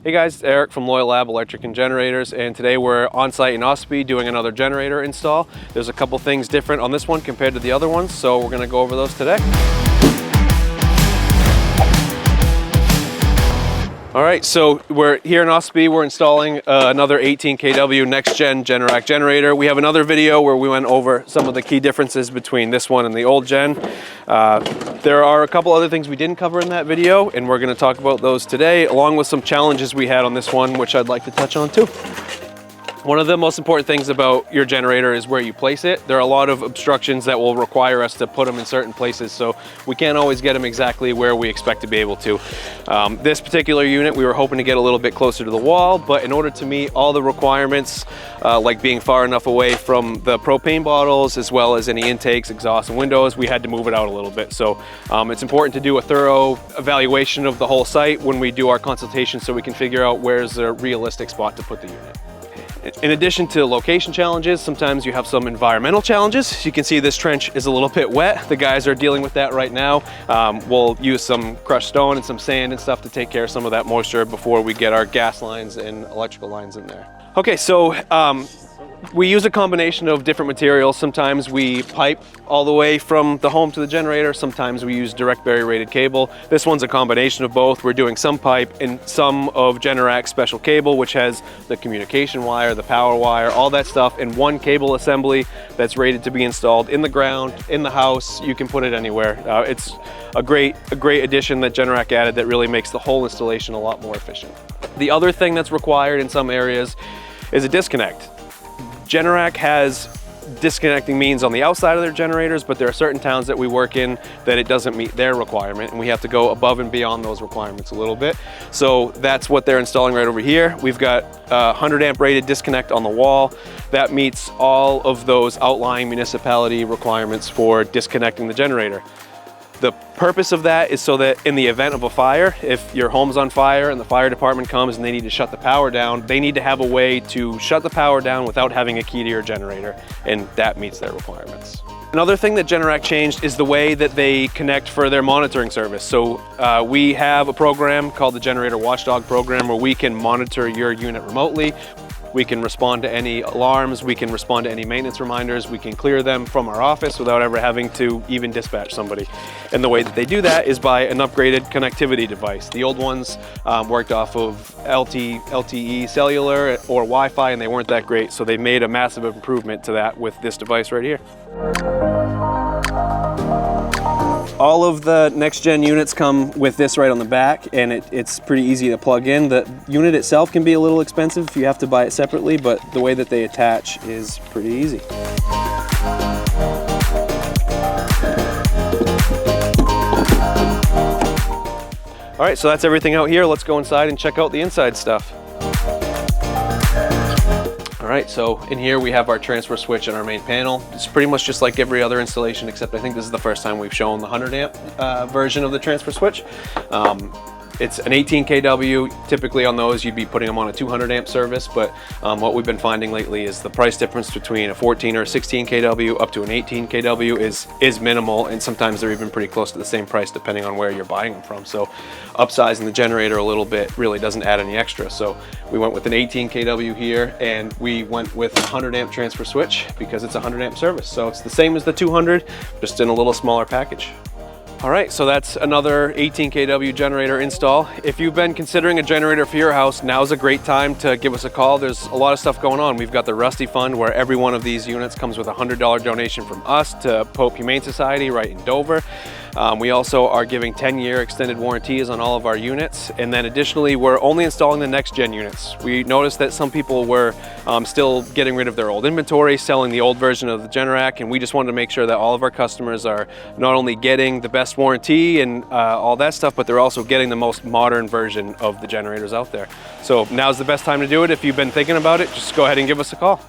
Hey guys, it's Eric from Loyal Lab Electric and Generators, and today we're on site in Ossipee doing another generator install. There's a couple things different on this one compared to the other ones, so we're going to go over those today. All right, so we're here in Ossipee. We're installing another 18 kW next-gen Generac generator. We have another video where we went over some of the key differences between this one and the old gen. There are a couple other things we didn't cover in that video, and we're going to talk about those today, along with some challenges we had on this one, which I'd like to touch on too. One of the most important things about your generator is where you place it. There are a lot of obstructions that will require us to put them in certain places, so we can't always get them exactly where we expect to be able to. This particular unit, we were hoping to get a little bit closer to the wall, but in order to meet all the requirements, like being far enough away from the propane bottles, as well as any intakes, exhaust, and windows, we had to move it out a little bit. So it's important to do a thorough evaluation of the whole site when we do our consultation so we can figure out where's a realistic spot to put the unit. In addition to location challenges, sometimes you have some environmental challenges. You can see this trench is a little bit wet. The guys are dealing with that right now. We'll use some crushed stone and some sand and stuff to take care of some of that moisture before we get our gas lines and electrical lines in there. Okay, so we use a combination of different materials. Sometimes we pipe all the way from the home to the generator. Sometimes we use direct bury rated cable. This one's a combination of both. We're doing some pipe and some of Generac's special cable, which has the communication wire, the power wire, all that stuff in one cable assembly that's rated to be installed in the ground, in the house. You can put it anywhere. It's a great addition that Generac added that really makes the whole installation a lot more efficient. The other thing that's required in some areas is a disconnect. Generac has disconnecting means on the outside of their generators, but there are certain towns that we work in that it doesn't meet their requirement, and we have to go above and beyond those requirements a little bit. So that's what they're installing right over here. We've got 100 amp rated disconnect on the wall. That meets all of those outlying municipality requirements for disconnecting the generator. The purpose of that is so that in the event of a fire, if your home's on fire and the fire department comes and they need to shut the power down, they need to have a way to shut the power down without having a key to your generator, and that meets their requirements. Another thing that Generac changed is the way that they connect for their monitoring service. So we have a program called the Generator Watchdog program where we can monitor your unit remotely. We can respond to any alarms, we can respond to any maintenance reminders, we can clear them from our office without ever having to even dispatch somebody. And the way that they do that is by an upgraded connectivity device. The old ones worked off of LTE cellular or Wi-Fi, and they weren't that great, so they made a massive improvement to that with this device right here. All of the next-gen units come with this right on the back, and it's pretty easy to plug in. The unit itself can be a little expensive if you have to buy it separately, but the way that they attach is pretty easy. All right, so that's everything out here. Let's go inside and check out the inside stuff. All right, so in here we have our transfer switch and our main panel. It's pretty much just like every other installation, except I think this is the first time we've shown the 100 amp version of the transfer switch. It's an 18 kW. Typically on those, you'd be putting them on a 200 amp service, but what we've been finding lately is the price difference between a 14 or a 16 kW up to an 18 kW is minimal, and sometimes they're even pretty close to the same price depending on where you're buying them from. So upsizing the generator a little bit really doesn't add any extra. So we went with an 18 kW here, and we went with a 100 amp transfer switch because it's a 100 amp service. So it's the same as the 200, just in a little smaller package. All right, so that's another 18 kW generator install. If you've been considering a generator for your house, now's a great time to give us a call. There's a lot of stuff going on. We've got the Rusty Fund, where every one of these units comes with a $100 donation from us to Pope Humane Society right in Dover. We also are giving 10-year extended warranties on all of our units. And then additionally, we're only installing the next gen units. We noticed that some people were still getting rid of their old inventory, selling the old version of the Generac, and we just wanted to make sure that all of our customers are not only getting the best warranty and all that stuff, but they're also getting the most modern version of the generators out there. So now's the best time to do it. If you've been thinking about it, just go ahead and give us a call.